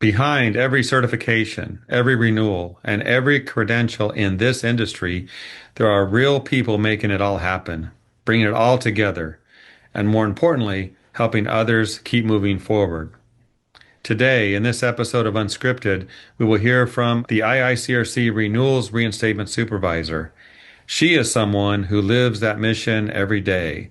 Behind every certification, every renewal, and every credential in this industry, there are real people making it all happen, bringing it all together, and more importantly, helping others keep moving forward. Today, in this episode of Unscripted, we will hear from the IICRC Renewals Reinstatement Supervisor. She is someone who lives that mission every day.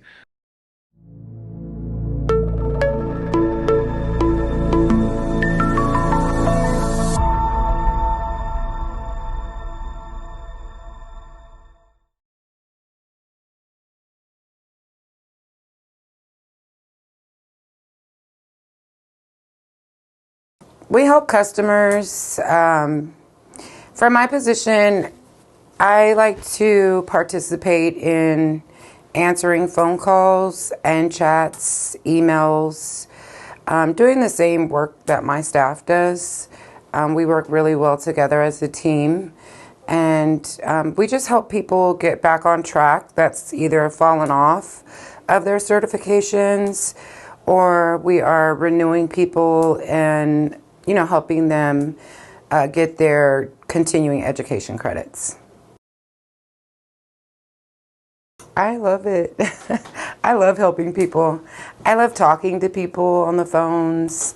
We help customers. From my position, I like to participate in answering phone calls and chats, emails, doing the same work that my staff does. We work really well together as a team, and we just help people get back on track that's either fallen off of their certifications, or we are renewing people and helping them get their continuing education credits. I love it. I love helping people. I love talking to people on the phones.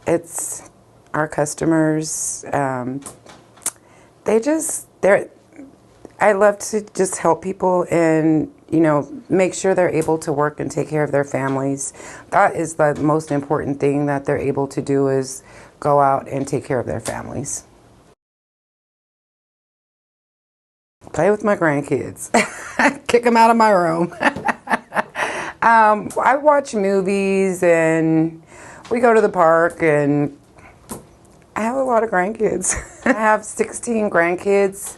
It's our customers. I love to just help people and make sure they're able to work and take care of their families. That is the most important thing that they're able to do, is go out and take care of their families. Play with my grandkids. Kick them out of my room. I watch movies and we go to the park, and I have a lot of grandkids. I have 16 grandkids.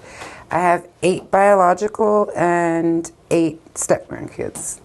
I have 8 biological and 8 step grandkids.